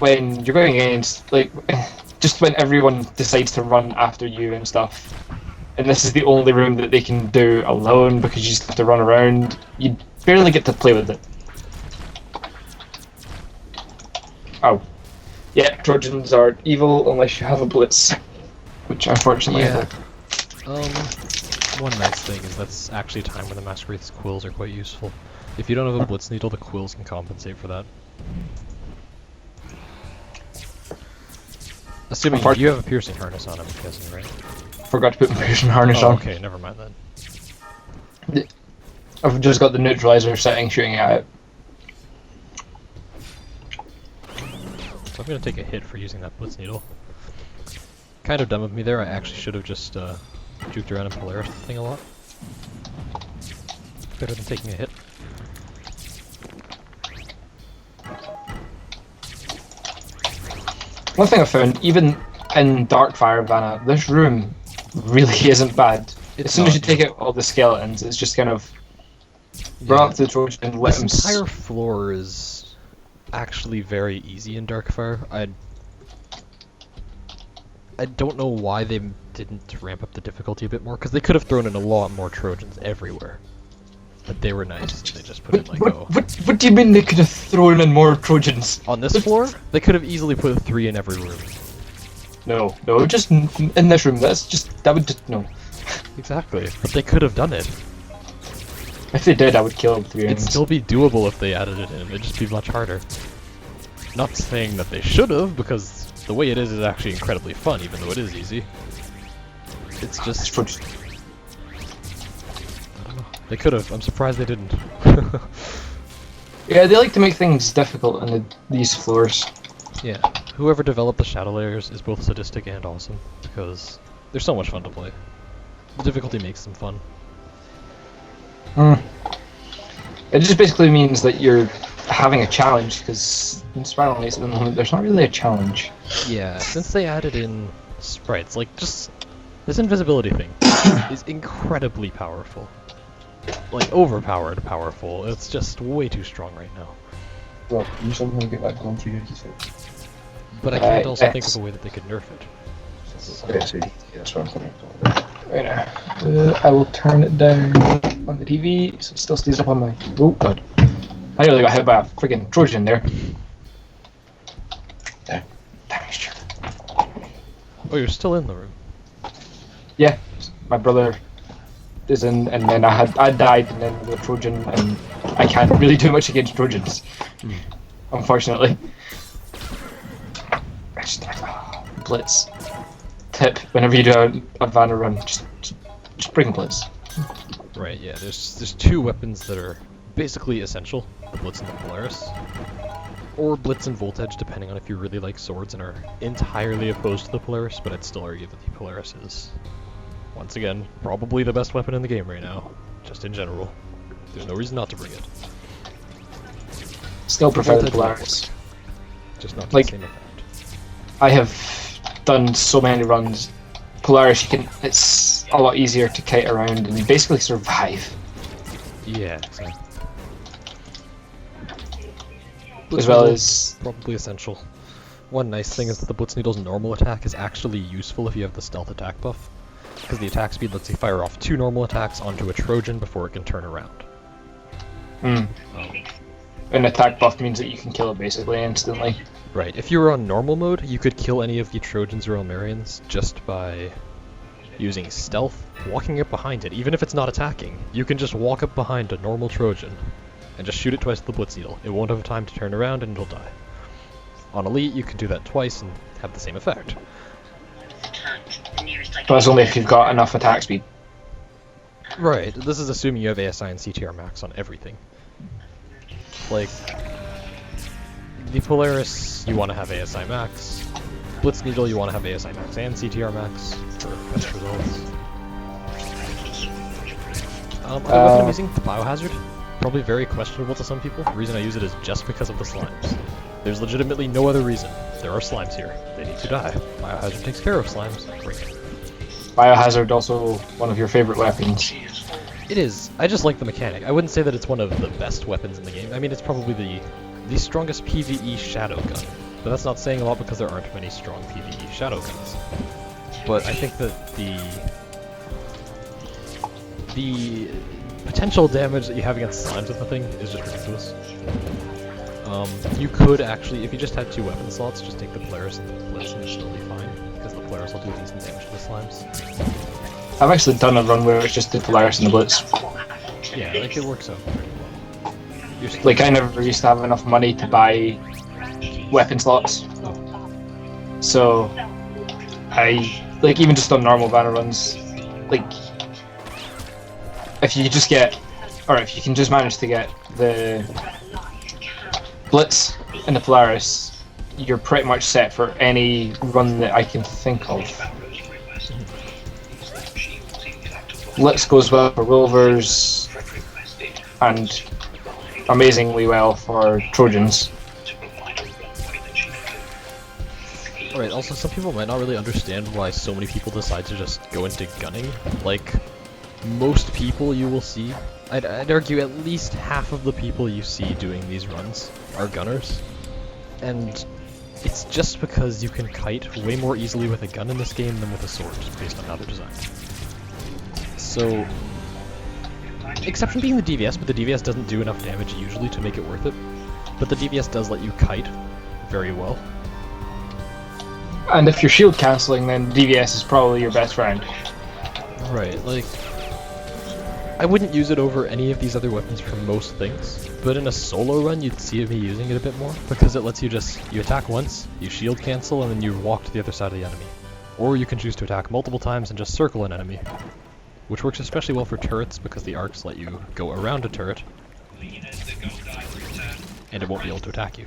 when you're going against, like, just when everyone decides to run after you and stuff, and this is the only room that they can do alone because you just have to run around, you barely get to play with it. Oh. Yeah, Trojans are evil unless you have a blitz, which unfortunately I don't. One nice thing is that's actually a time when the Master Wraith's quills are quite useful. If you don't have a Blitz Needle, the quills can compensate for that. Assuming you have a piercing harness on, I'm guessing, right? Forgot to put my piercing harness on. Okay, never mind then. I've just got the neutralizer setting shooting at it. So I'm gonna take a hit for using that Blitz Needle. Kind of dumb of me there, I actually should have just juked around and Polaris the thing a lot. Better than taking a hit. One thing I found, even in Darkfire Vanna, this room really isn't bad. As soon as you take out all the skeletons, it's just kind of run up to the Trojan and let them. This entire floor is actually very easy in Darkfire. I don't know why they didn't ramp up the difficulty a bit more, because they could have thrown in a lot more Trojans everywhere. But they were nice. They just put it like, what do you mean they could have thrown in more Trojans? On this floor, they could have easily put 3 in every room. No, just in this room. That would just no. Exactly, but they could have done it. If they did, I would kill 3 It'd still be doable if they added it in. It'd just be much harder. Not saying that they should have, because the way it is actually incredibly fun, even though it is easy. It's just... I don't know. They could have. I'm surprised they didn't. Yeah, they like to make things difficult in these floors. Yeah. Whoever developed the Shadow Layers is both sadistic and awesome, because they're so much fun to play. The difficulty makes them fun. It just basically means that you're having a challenge, because in Spiral Knights at the moment there's not really a challenge. Yeah, since they added in sprites, like just this invisibility thing is incredibly powerful. Like overpowered powerful. It's just way too strong right now. Well, you should get back on 3 But I can't also think of a way that they could nerf it. Okay, so that's what I'm coming to. Right now. I will turn it down on the TV so it still stays up on my... Oh god. I nearly got hit by a friggin' Trojan there. There. Damaged. Oh, you're still in the room? Yeah. My brother is in, and then I died, and then the Trojan, and I can't really do much against Trojans. Unfortunately. Blitz. Tip, whenever you do a Vanna run, just bring Blitz. Right, yeah, there's 2 weapons that are basically essential, the Blitz and the Polaris. Or Blitz and Voltage, depending on if you really like swords and are entirely opposed to the Polaris, but I'd still argue that the Polaris is, once again, probably the best weapon in the game right now, just in general. There's no reason not to bring it. Still prefer the Polaris. Just not to the same effect. I have done so many runs. Polaris, it's a lot easier to kite around and basically survive. Yeah, exactly. As well as... probably essential. One nice thing is that the Blitz Needle's normal attack is actually useful if you have the stealth attack buff, because the attack speed lets you fire off 2 normal attacks onto a Trojan before it can turn around. An attack buff means that you can kill it basically instantly. Right, if you were on normal mode, you could kill any of the Trojans or Elmarians just by using stealth, walking up behind it, even if it's not attacking. You can just walk up behind a normal Trojan and just shoot it twice with the Blitz Needle. It won't have time to turn around and it'll die. On Elite, you can do that twice and have the same effect. But that's only if you've got enough attack speed. Right, this is assuming you have ASI and CTR max on everything. Like, the Polaris, you want to have ASI max. Blitz Needle, you want to have ASI max and CTR max for best results. Other weapon I'm using, the Biohazard. Probably very questionable to some people. The reason I use it is just because of the slimes. There's legitimately no other reason. There are slimes here. They need to die. Biohazard takes care of slimes. Great. Biohazard also one of your favorite weapons. It is. I just like the mechanic. I wouldn't say that it's one of the best weapons in the game. I mean, it's probably the strongest PvE shadow gun. But that's not saying a lot because there aren't many strong PvE shadow guns. But I think that the potential damage that you have against slimes with the thing is just ridiculous. You could actually, if you just had 2 weapon slots, just take the Polaris and the Blitz and you'll still be fine, because the Polaris will do decent damage to the slimes. I've actually done a run where it's just the Polaris and the Blitz. Yeah, like it works out pretty well. Like, I never used to have enough money to buy weapon slots. Oh. So, like, even just on normal Vanna runs, like, if you just get, or if you can just manage to get the Blitz and the Polaris, you're pretty much set for any run that I can think of. Blitz goes well for Rovers, and amazingly well for Trojans. Alright, also some people might not really understand why so many people decide to just go into gunning. Like, most people you will see, I'd argue at least half of the people you see doing these runs are gunners. And it's just because you can kite way more easily with a gun in this game than with a sword, based on how they're designed. So, exception being the DVS, but the DVS doesn't do enough damage usually to make it worth it. But the DVS does let you kite very well. And if you're shield cancelling, then DVS is probably your best friend. Right, like, I wouldn't use it over any of these other weapons for most things, but in a solo run you'd see me using it a bit more, because it lets you you attack once, you shield cancel, and then you walk to the other side of the enemy. Or you can choose to attack multiple times and just circle an enemy, which works especially well for turrets because the arcs let you go around a turret, and it won't be able to attack you.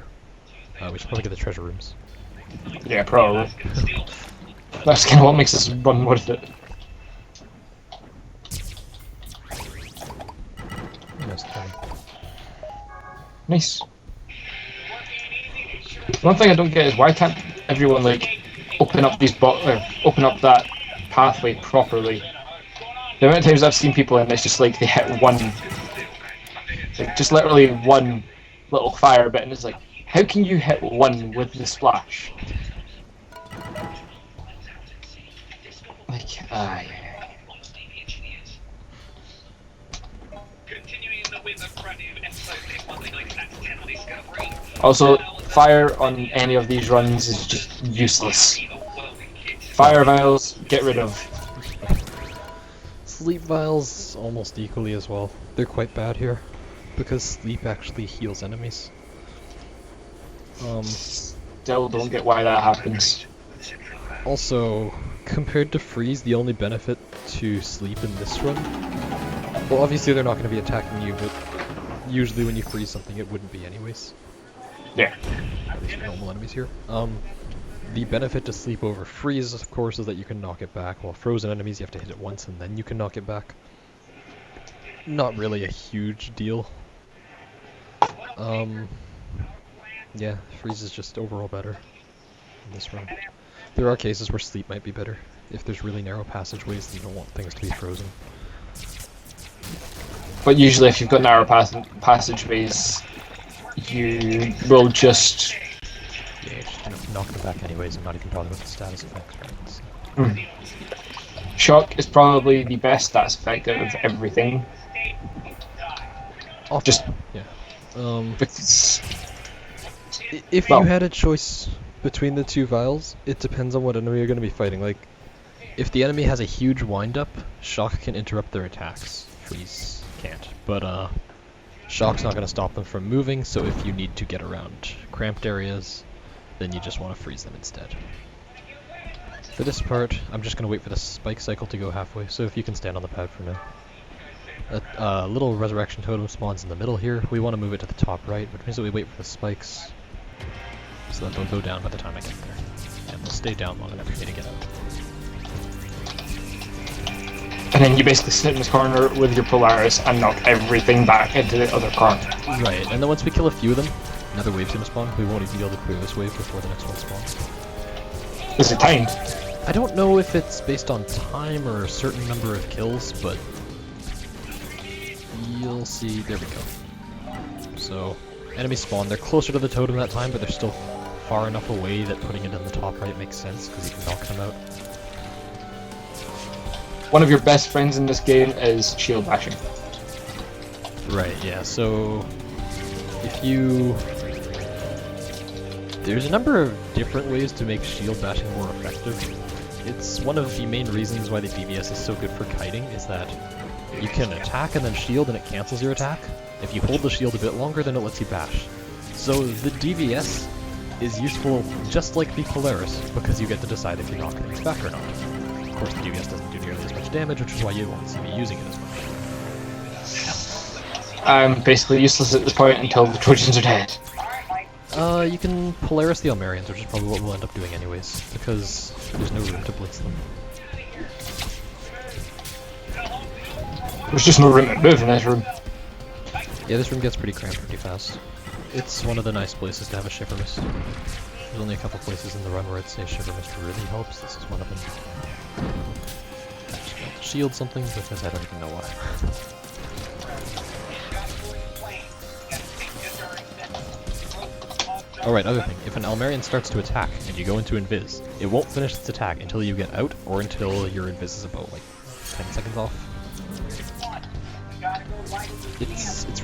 We should probably get the treasure rooms. Yeah, probably. That's kind of what makes this run worth it. Nice. One thing I don't get is why can't everyone like open up open up that pathway properly? The amount of times I've seen people and it's just like they hit one, like just literally one little fire bit, and it's like, how can you hit one with the splash? Like, Also, fire on any of these runs is just useless. Fire vials, get rid of. Sleep vials almost equally as well. They're quite bad here, because sleep actually heals enemies. Still don't get why that happens. Also, compared to freeze, the only benefit to sleep in this run, well, obviously they're not going to be attacking you, but usually when you freeze something it wouldn't be anyways. Yeah. At least for normal enemies here. The benefit to sleep over freeze, of course, is that you can knock it back, while frozen enemies you have to hit it once and then you can knock it back. Not really a huge deal. Yeah, freeze is just overall better in this run. There are cases where sleep might be better. If there's really narrow passageways, then you don't want things to be frozen. But usually if you've got narrow passageways, you will just... Yeah, just knock them back anyways and not even bother with the status effects, right? So. Shock is probably the best status effect out of everything. Just... Yeah. Because... If you had a choice between the two vials, it depends on what enemy you're going to be fighting. Like, if the enemy has a huge wind-up, Shock can interrupt their attacks. Freeze can't. But, Shock's not going to stop them from moving, so if you need to get around cramped areas, then you just want to freeze them instead. For this part, I'm just going to wait for the spike cycle to go halfway, so if you can stand on the pad for now. A little resurrection totem spawns in the middle here. We want to move it to the top right, which means that we wait for the spikes so that they'll go down by the time I get there. And they'll stay down long enough for me to get out. And then you basically sit in this corner with your Polaris and knock everything back into the other corner. Right, and then once we kill a few of them, another wave's gonna spawn. We won't even be able to clear this wave before the next one spawns. Is it timed? I don't know if it's based on time or a certain number of kills, but you'll see. There we go. So, enemies spawn. They're closer to the totem that time, but they're still far enough away that putting it in the top right makes sense, because you can knock them out. One of your best friends in this game is shield bashing. Right, yeah, so if you... There's a number of different ways to make shield bashing more effective. It's one of the main reasons why the DVS is so good for kiting, is that you can attack and then shield and it cancels your attack. If you hold the shield a bit longer, then it lets you bash. So the DVS is useful just like the Polaris, because you get to decide if you're knocking things back or not. Of course, the DVS doesn't do nearly as much damage, which is why you won't see me using it as much. I'm basically useless at this point until the Trojans are dead. You can Polaris the Almerians, which is probably what we'll end up doing anyways, because there's no room to blitz them. There's just no room to move in this room. Yeah, this room gets pretty cramped pretty fast. It's one of the nice places to have a Shiver Mist. There's only a couple places in the run where I'd say Shiver Mist really helps. This is one of them. I just want to shield something because I don't even know why. Alright, other thing. If an Almerian starts to attack and you go into Invis, it won't finish its attack until you get out or until your Invis is about like 10 seconds off. It's